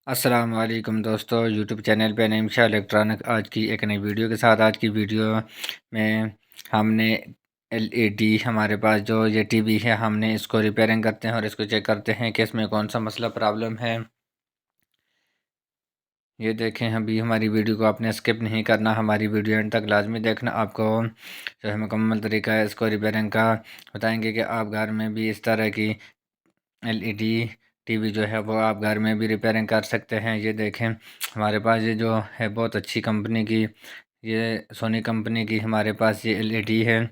अस्सलाम वालेकुम दोस्तों, यूट्यूब चैनल पे निमशा इलेक्ट्रॉनिक आज की एक नई वीडियो के साथ। आज की वीडियो में हमने एलईडी हमारे पास जो ये टीवी है, हमने इसको रिपेयरिंग करते हैं और इसको चेक करते हैं कि इसमें कौन सा मसला प्रॉब्लम है। ये देखें, अभी हमारी वीडियो को आपने स्किप नहीं करना, हमारी वीडियो एंड तक लाजमी देखना। आपको जो है मुकम्मल तरीका है इसको रिपेयरिंग का बताएंगे कि आप घर में भी इस तरह की एलईडी टीवी जो है वो आप घर में भी रिपेयरिंग कर सकते हैं। ये देखें, हमारे पास ये जो है बहुत अच्छी कंपनी की, ये सोनी कंपनी की हमारे पास ये एलईडी है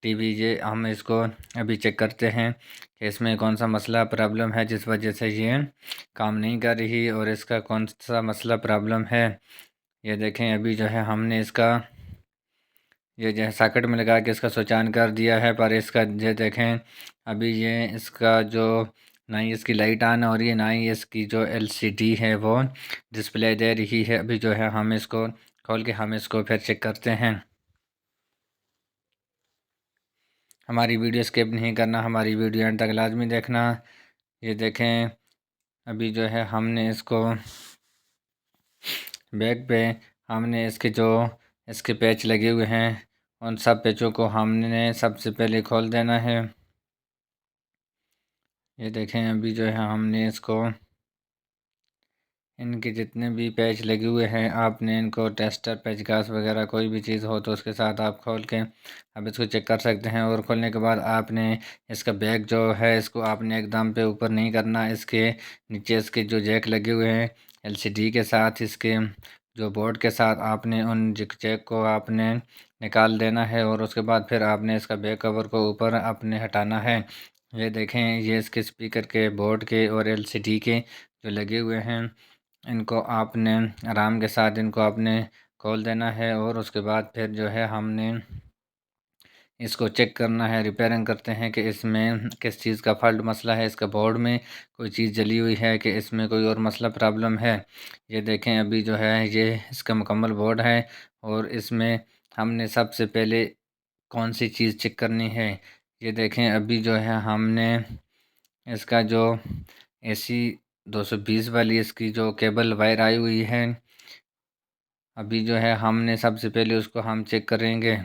टीवी। ये हम इसको अभी चेक करते हैं कि इसमें कौन सा मसला प्रॉब्लम है जिस वजह से ये काम नहीं कर रही और इसका कौन सा मसला प्रॉब्लम है। ये देखें, अभी जो है हमने इसका ये जो है सॉकेट में लगा के इसका स्विच ऑन कर दिया है, पर इसका ये देखें अभी ये इसका जो ना ही इसकी लाइट ऑन हो रही है, ना ही इसकी जो एलसीडी है वो डिस्प्ले दे रही है। अभी जो है हम इसको खोल के हम इसको फिर चेक करते हैं। हमारी वीडियो स्किप नहीं करना, हमारी वीडियो एंड तक लाजमी देखना। ये देखें, अभी जो है हमने इसको बैक पे हमने इसके जो इसके पैच लगे हुए हैं उन सब पैचों को हमने सबसे पहले खोल देना है। ये देखें, अभी जो है हमने इसको इनके जितने भी पैच लगे हुए हैं आपने इनको टेस्टर पेचकस वगैरह कोई भी चीज़ हो तो उसके साथ आप खोल के अब इसको चेक कर सकते हैं। और खोलने के बाद आपने इसका बैग जो है इसको आपने एकदम पे ऊपर नहीं करना, इसके नीचे इसके जो जैक लगे हुए हैं एलसीडी के साथ इसके जो बोर्ड के साथ आपने उन जैक को आपने निकाल देना है और उसके बाद फिर आपने इसका बैक कवर को ऊपर अपने हटाना है। ये देखें, ये इसके स्पीकर के बोर्ड के और एलसीडी के जो लगे हुए हैं इनको आपने आराम के साथ इनको आपने खोल देना है और उसके बाद फिर जो है हमने इसको चेक करना है, रिपेयरिंग करते हैं कि इसमें किस चीज़ का फॉल्ट मसला है, इसका बोर्ड में कोई चीज़ जली हुई है कि इसमें कोई और मसला प्रॉब्लम है। ये देखें, अभी जो है ये इसका मुकम्मल बोर्ड है और इसमें हमने सबसे पहले कौन सी चीज़ चेक करनी है। ये देखें, अभी जो है हमने इसका जो एसी 220 वाली इसकी जो केबल वायर आई हुई है, अभी जो है हमने सबसे पहले उसको हम चेक करेंगे।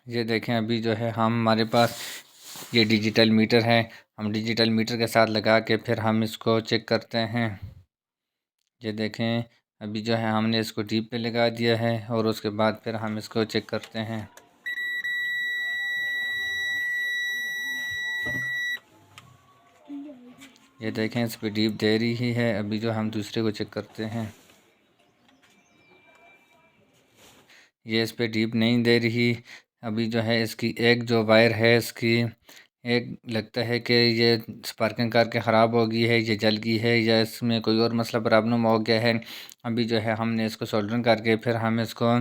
ये देखें, अभी जो है हमारे पास ये डिजिटल मीटर है, हम डिजिटल मीटर के साथ लगा के फिर हम इसको चेक करते हैं। ये देखें, अभी जो है हमने इसको डीप पे लगा दिया है और उसके बाद फिर हम इसको चेक करते हैं। ये देखें, इस पर डीप दे रही है। अभी जो हम दूसरे को चेक करते हैं, ये इस पर डीप नहीं दे रही। अभी जो है इसकी एक जो वायर है इसकी एक लगता है कि ये स्पार्किंग करके ख़राब हो गई है, ये जल गई है या इसमें कोई और मसला प्रॉब्लम हो गया है। अभी जो है हमने इसको सोल्डरिंग करके फिर हम इसको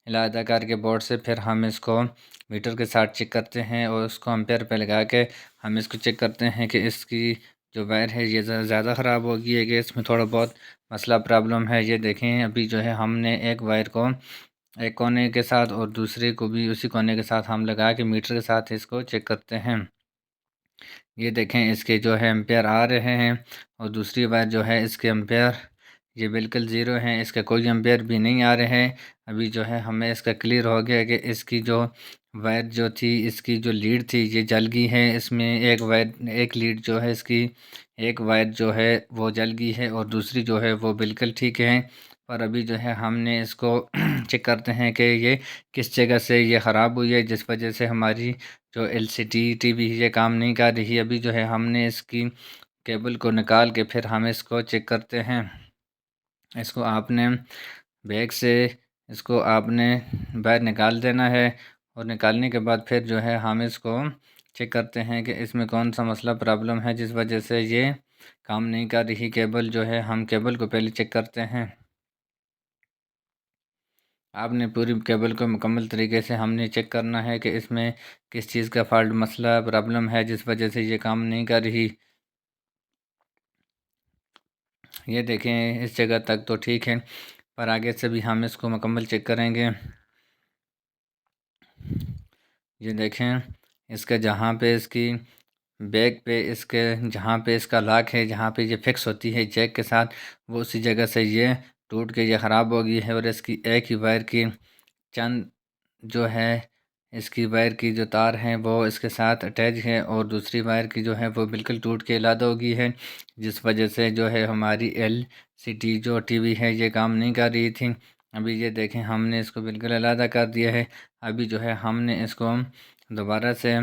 इलादा करके बोर्ड से फिर हम इसको मीटर के साथ चेक करते हैं और उसको एम्पेयर पे लगा के हम इसको चेक करते हैं कि इसकी जो वायर है ये ज़्यादा ख़राब हो गई है कि इसमें थोड़ा बहुत मसला प्रॉब्लम है। ये देखें, अभी जो है हमने एक वायर को एक कोने के साथ और दूसरे को भी उसी कोने के साथ हम लगा के मीटर के साथ इसको चेक करते हैं। ये देखें, इसके जो है एम्पेयर आ रहे हैं और दूसरी बार जो है इसके एम्पेयर ये बिल्कुल ज़ीरो हैं, इसके कोई एम्पेयर भी नहीं आ रहे हैं। अभी जो है हमें इसका क्लियर हो गया कि इसकी जो वायर जो थी इसकी जो लीड थी ये जल गई है। इसमें एक वायर एक लीड जो है इसकी एक वायर जो है वो जल गई है और दूसरी जो है वो बिल्कुल ठीक है। पर अभी जो है हमने इसको चेक करते हैं कि ये किस जगह से ये ख़राब हुई है जिस वजह से हमारी जो एलसीडी टीवी ये काम नहीं कर रही। अभी जो है हमने इसकी केबल को निकाल के फिर हम इसको चेक करते हैं। इसको आपने बैग से इसको आपने बाहर निकाल देना है और निकालने के बाद फिर जो है हम इसको चेक करते हैं कि इसमें कौन सा मसला प्रॉब्लम है जिस वजह से ये काम नहीं कर रही केबल। जो है हम केबल को पहले चेक करते हैं। आपने पूरी केबल को मुकम्मल तरीके से हमने चेक करना है कि इसमें किस चीज़ का फॉल्ट मसला प्रॉब्लम है जिस वजह से ये काम नहीं कर रही। ये देखें, इस जगह तक तो ठीक है, पर आगे से भी हम इसको मुकम्मल चेक करेंगे। ये देखें, इसका जहाँ पे इसकी बैक पे इसके जहाँ पे इसका लॉक है, जहाँ पे ये फिक्स होती है जैक के साथ, वो उसी जगह से ये टूट के ये ख़राब हो गई है। और इसकी एक ही वायर की चंद जो है इसकी वायर की जो तार हैं वो इसके साथ अटैच है, और दूसरी वायर की जो है वो बिल्कुल टूट के अलग हो गई है, जिस वजह से जो है हमारी LCD जो टीवी है ये काम नहीं कर रही थी। अभी ये देखें हमने इसको बिल्कुल अलग कर दिया है। अभी जो है हमने इसको दोबारा से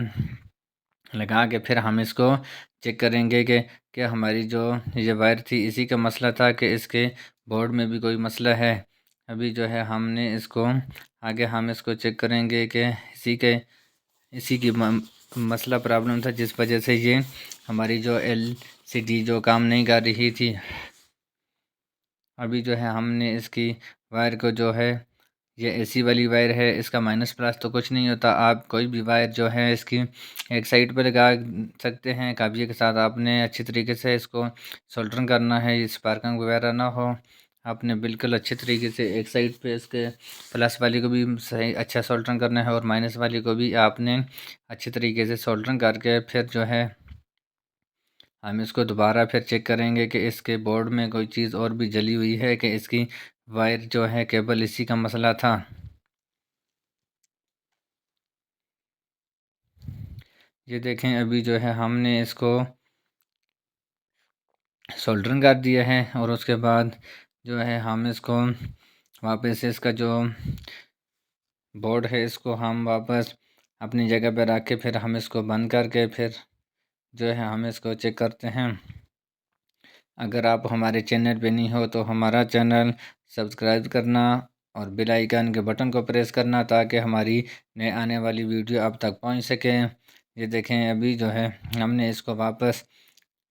लगा के फिर हम इसको चेक करेंगे कि क्या हमारी जो ये वायर थी इसी का मसला था कि इसके बोर्ड में भी कोई मसला है। अभी जो है हमने इसको आगे हम इसको चेक करेंगे कि इसी की मसला प्रॉब्लम था, जिस वजह से ये हमारी जो LCD जो काम नहीं कर रही थी। अभी जो है हमने इसकी वायर को जो है ये AC वाली वायर है, इसका माइनस प्लस तो कुछ नहीं होता। आप कोई भी वायर जो है इसकी एक साइड पर लगा सकते हैं। काबिये के साथ आपने अच्छी तरीके से इसको सोल्डरिंग करना है, स्पार्किंग वगैरह ना हो। आपने बिल्कुल अच्छे तरीके से एक साइड पे इसके प्लस वाली को भी सही अच्छा सोल्डरिंग करना है, और माइनस वाली को भी आपने अच्छे तरीके से सोल्डरिंग करके फिर जो है हम इसको दोबारा फिर चेक करेंगे कि इसके बोर्ड में कोई चीज़ और भी जली हुई है कि इसकी वायर जो है केबल इसी का मसला था। ये देखें अभी जो है हमने इसको सोल्डरिंग कर दिया है, और उसके बाद जो है हम इसको वापस से इसका जो बोर्ड है इसको हम वापस अपनी जगह पर रख के फिर हम इसको बंद करके फिर जो है हम इसको चेक करते हैं। अगर आप हमारे चैनल पे नहीं हो तो हमारा चैनल सब्सक्राइब करना और बेल आइकन के बटन को प्रेस करना, ताकि हमारी नए आने वाली वीडियो आप तक पहुंच सके। ये देखें अभी जो है हमने इसको वापस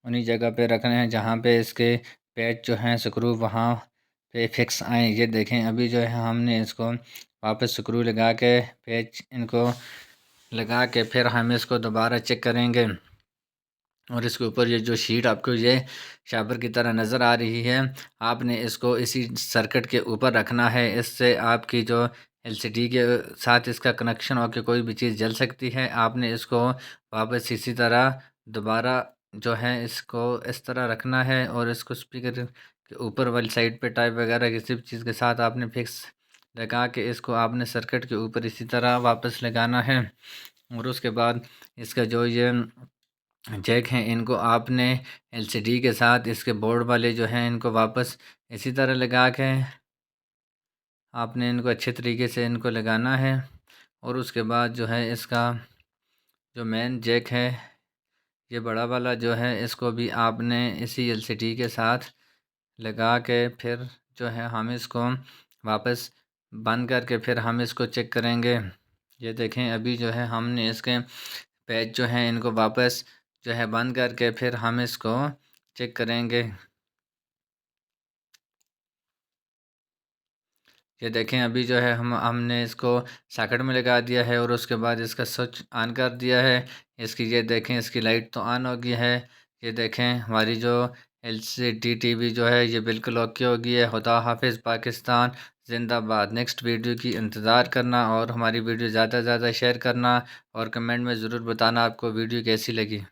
उन्हीं जगह पे रखने हैं जहाँ पे इसके पैच जो हैं स्क्रू वहाँ पे फिक्स आए। ये देखें अभी जो है हमने इसको वापस स्क्रू लगा के पैच इनको लगा के फिर हम इसको दोबारा चेक करेंगे। और इसके ऊपर ये जो शीट आपको ये शाबर की तरह नज़र आ रही है, आपने इसको इसी सर्किट के ऊपर रखना है। इससे आपकी जो LCD के साथ इसका कनेक्शन हो के कोई भी चीज़ जल सकती है। आपने इसको वापस इसी तरह दोबारा जो है इसको इस तरह रखना है, और इसको स्पीकर के ऊपर वाली साइड पे टाइप वगैरह किसी भी चीज़ के साथ आपने फिक्स लगा के इसको आपने सर्किट के ऊपर इसी तरह वापस लगाना है। और उसके बाद इसका जो ये जैक हैं इनको आपने LCD के साथ इसके बोर्ड वाले जो हैं इनको वापस इसी तरह लगा के आपने इनको अच्छे तरीके से इनको लगाना है। और उसके बाद जो है इसका जो मेन जैक है ये बड़ा वाला जो है इसको भी आपने इसी LCD के साथ लगा के फिर जो है हम इसको वापस बंद करके फिर हम इसको चेक करेंगे। ये देखें अभी जो है हमने इसके पैच जो हैं इनको वापस जो है बंद करके फिर हम इसको चेक करेंगे। ये देखें अभी जो है हमने इसको सॉकेट में लगा दिया है, और उसके बाद इसका स्विच ऑन कर दिया है। इसकी ये देखें इसकी लाइट तो ऑन हो गई है। ये देखें हमारी जो LCD टीवी जो है ये बिल्कुल ओके हो गई है। खुदा हाफिज़ पाकिस्तान जिंदाबाद। नेक्स्ट वीडियो की इंतज़ार करना, और हमारी वीडियो ज़्यादा से ज़्यादा शेयर करना, और कमेंट में ज़रूर बताना आपको वीडियो कैसी लगी।